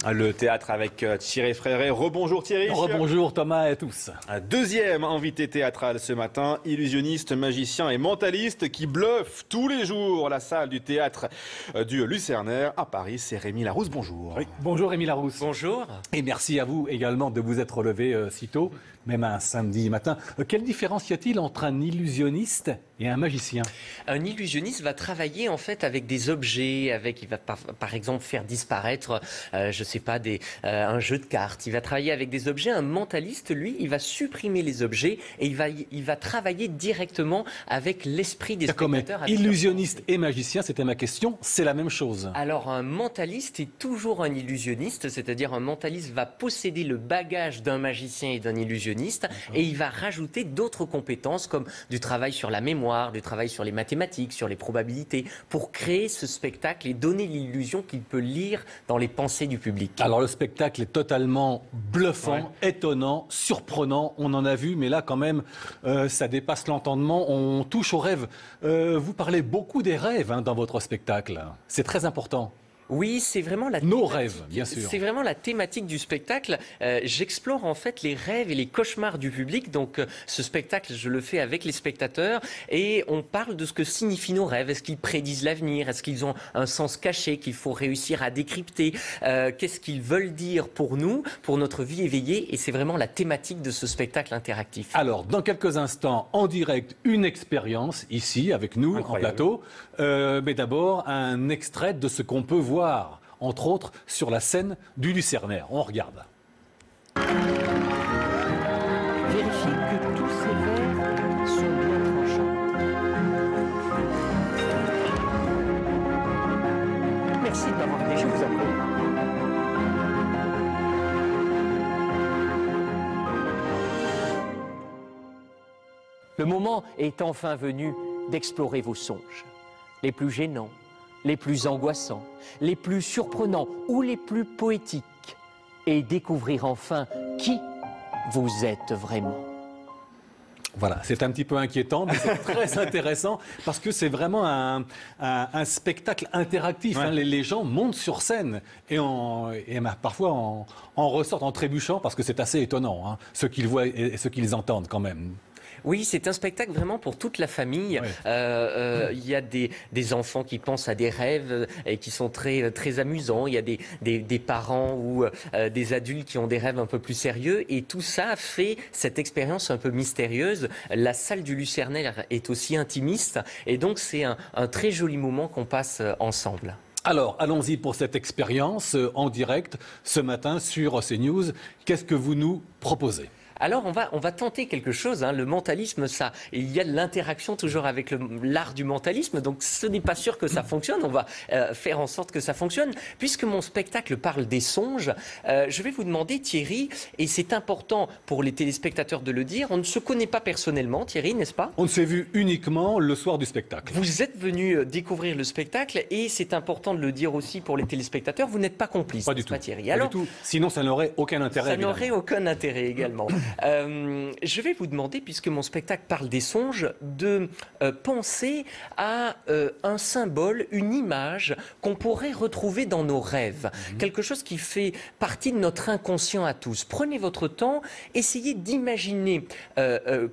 Le théâtre avec Thierry Fréré. Rebonjour Thierry. Rebonjour Thomas et à tous. Deuxième invité théâtral ce matin, illusionniste, magicien et mentaliste qui bluffe tous les jours la salle du théâtre du Lucernaire à Paris. C'est Rémi Larousse, bonjour. Oui, bonjour Rémi Larousse. Bonjour. Et merci à vous également de vous être levé si tôt, même un samedi matin. Quelle différence y a-t-il entre un illusionniste et un magicien? Un illusionniste va travailler en fait avec des objets, il va par exemple faire disparaître, je sais pas, un jeu de cartes. Il va travailler avec des objets. Un mentaliste, lui, il va supprimer les objets et il va travailler directement avec l'esprit des spectateurs. Illusionniste et magicien, c'était ma question, c'est la même chose. Alors un mentaliste est toujours un illusionniste, c'est-à-dire un mentaliste va posséder le bagage d'un magicien et d'un illusionniste et il va rajouter d'autres compétences comme du travail sur la mémoire, du travail sur les mathématiques, sur les probabilités pour créer ce spectacle et donner l'illusion qu'il peut lire dans les pensées du public. Alors le spectacle est totalement bluffant, étonnant, surprenant, on en a vu, mais là quand même ça dépasse l'entendement, on touche aux rêves. Vous parlez beaucoup des rêves dans votre spectacle, c'est très important. Oui, c'est vraiment nos rêves, bien sûr. C'est vraiment la thématique du spectacle. J'explore en fait les rêves et les cauchemars du public. Donc, ce spectacle, je le fais avec les spectateurs et on parle de ce que signifient nos rêves. Est-ce qu'ils prédisent l'avenir? Est-ce qu'ils ont un sens caché qu'il faut réussir à décrypter? Qu'est-ce qu'ils veulent dire pour nous, pour notre vie éveillée? Et c'est vraiment la thématique de ce spectacle interactif. Alors, dans quelques instants, en direct, une expérience ici avec nous, en plateau. Mais d'abord, un extrait de ce qu'on peut voir, entre autres, sur la scène du Lucernaire. On regarde. Vérifiez que tous ces verres sont bien tranchants. Merci de m'avoir aidé, je vous en prie. Le moment est enfin venu d'explorer vos songes, les plus gênants, les plus angoissants, les plus surprenants ou les plus poétiques, et découvrir enfin qui vous êtes vraiment. Voilà, c'est un petit peu inquiétant, mais c'est très intéressant parce que c'est vraiment un spectacle interactif. Les gens montent sur scène et parfois en ressortent en trébuchant parce que c'est assez étonnant, ce qu'ils voient et ce qu'ils entendent quand même. Oui, c'est un spectacle vraiment pour toute la famille. Il y a des enfants qui pensent à des rêves et qui sont très, très amusants. Il y a des parents ou des adultes qui ont des rêves un peu plus sérieux. Et tout ça fait cette expérience un peu mystérieuse. La salle du Lucernaire est aussi intimiste. Et donc, c'est un très joli moment qu'on passe ensemble. Alors, allons-y pour cette expérience en direct ce matin sur CNews. Qu'est-ce que vous nous proposez ? Alors, on va tenter quelque chose. Le mentalisme, il y a de l'interaction toujours avec l'art du mentalisme. Donc, ce n'est pas sûr que ça fonctionne. On va faire en sorte que ça fonctionne. Puisque mon spectacle parle des songes, je vais vous demander, Thierry, et c'est important pour les téléspectateurs de le dire, on ne se connaît pas personnellement, Thierry, n'est-ce pas? On s'est vu uniquement le soir du spectacle. Vous êtes venu découvrir le spectacle et c'est important de le dire aussi pour les téléspectateurs. Vous n'êtes pas complice, pas du tout, Thierry. Alors, pas du tout. Sinon, ça n'aurait aucun intérêt. Ça n'aurait aucun intérêt également. Je vais vous demander, puisque mon spectacle parle des songes, de penser à un symbole, une image qu'on pourrait retrouver dans nos rêves. Quelque chose qui fait partie de notre inconscient à tous. Prenez votre temps, essayez d'imaginer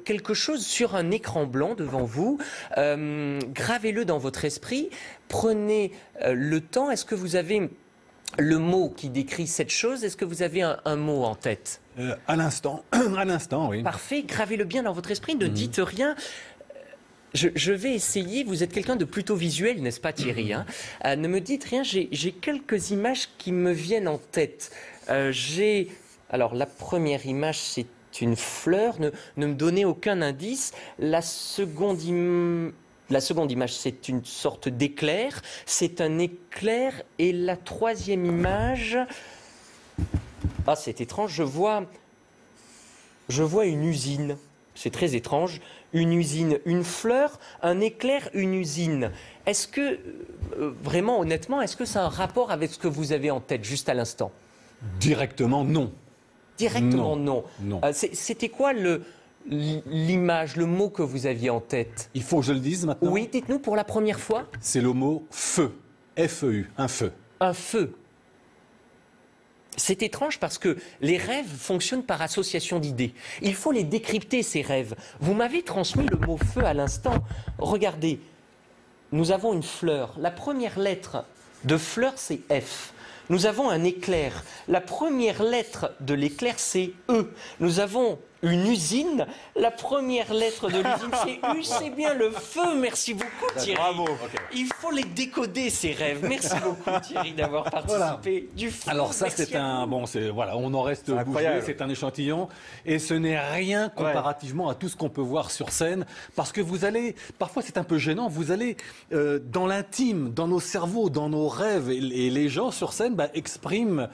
quelque chose sur un écran blanc devant vous. Gravez-le dans votre esprit. Prenez le temps. Est-ce que vous avez le mot qui décrit cette chose? Est-ce que vous avez un mot en tête? À l'instant, oui. Parfait, gravez-le bien dans votre esprit, ne dites rien. Je vais essayer, vous êtes quelqu'un de plutôt visuel, n'est-ce pas Thierry? Ne me dites rien, j'ai quelques images qui me viennent en tête. Alors la première image, c'est une fleur, ne me donnez aucun indice. La seconde image, c'est une sorte d'éclair. C'est un éclair. Et la troisième image... Ah, c'est étrange. Je vois une usine. C'est très étrange. Une usine, une fleur, un éclair, une usine. Est-ce que, vraiment, honnêtement, est-ce que ça a un rapport avec ce que vous avez en tête juste à l'instant? Directement, non. Directement, non. C'était quoi l'image, le mot que vous aviez en tête? Il faut que je le dise maintenant? Oui, dites-nous pour la première fois. C'est le mot feu. F-E-U, un feu. Un feu. C'est étrange parce que les rêves fonctionnent par association d'idées. Il faut les décrypter, ces rêves. Vous m'avez transmis le mot feu à l'instant. Regardez, nous avons une fleur. La première lettre de fleur, c'est F. Nous avons un éclair. La première lettre de l'éclair, c'est E. Nous avons une usine. La première lettre de l'usine, c'est U. C'est bien le feu. Merci beaucoup, Thierry. Bravo. Il faut les décoder, ces rêves. Merci beaucoup, Thierry, d'avoir participé. Du feu. Alors ça, Merci c'est à vous. un... Bon, voilà, on en reste bouche incroyable. bée, c'est un échantillon. Et ce n'est rien comparativement à tout ce qu'on peut voir sur scène. Parce que vous allez... Parfois, c'est un peu gênant. Vous allez dans l'intime, dans nos cerveaux, dans nos rêves. Et les gens sur scène expriment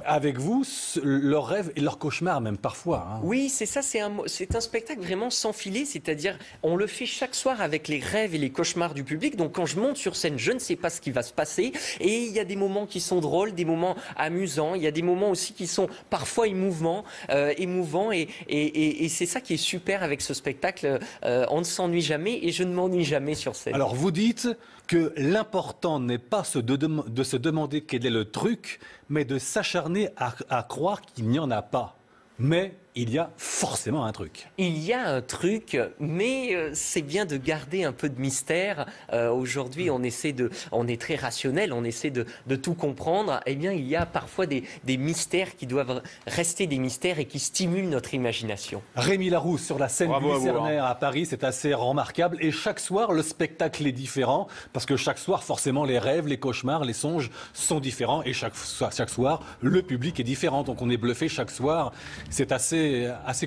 avec vous leurs rêves et leurs cauchemars, même parfois. Hein. Oui, c'est ça, c'est un spectacle vraiment sans filet, c'est-à-dire on le fait chaque soir avec les rêves et les cauchemars du public. Donc quand je monte sur scène, je ne sais pas ce qui va se passer. Et il y a des moments qui sont drôles, des moments amusants, il y a des moments aussi qui sont parfois émouvants. Et c'est ça qui est super avec ce spectacle. On ne s'ennuie jamais et je ne m'ennuie jamais sur scène. Alors vous dites que l'important n'est pas de se demander quel est le truc, mais de s'acharner à croire qu'il n'y en a pas. Mais il y a forcément un truc. Il y a un truc, mais c'est bien de garder un peu de mystère. Aujourd'hui, on est très rationnel, on essaie de tout comprendre. Eh bien, il y a parfois des mystères qui doivent rester des mystères et qui stimulent notre imagination. Rémi Larousse sur la scène Bravo du à vous, Lucernaire à Paris, c'est assez remarquable. Et chaque soir, le spectacle est différent, parce que chaque soir, forcément, les rêves, les cauchemars, les songes sont différents. Et chaque soir, le public est différent. Donc on est bluffé chaque soir. C'est assez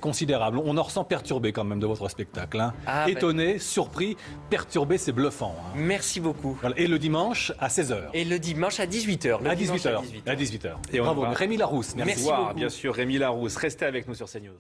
considérable. On en ressent perturbé quand même de votre spectacle. Hein. Étonné, surpris, perturbé, c'est bluffant. Hein. Merci beaucoup. Voilà. Et le dimanche à 16h. Et le dimanche à 18h. À 18h. Et on Bravo. va- Rémi Larousse, merci. Merci Voir, beaucoup. bien sûr, Rémi Larousse. Restez avec nous sur CNews.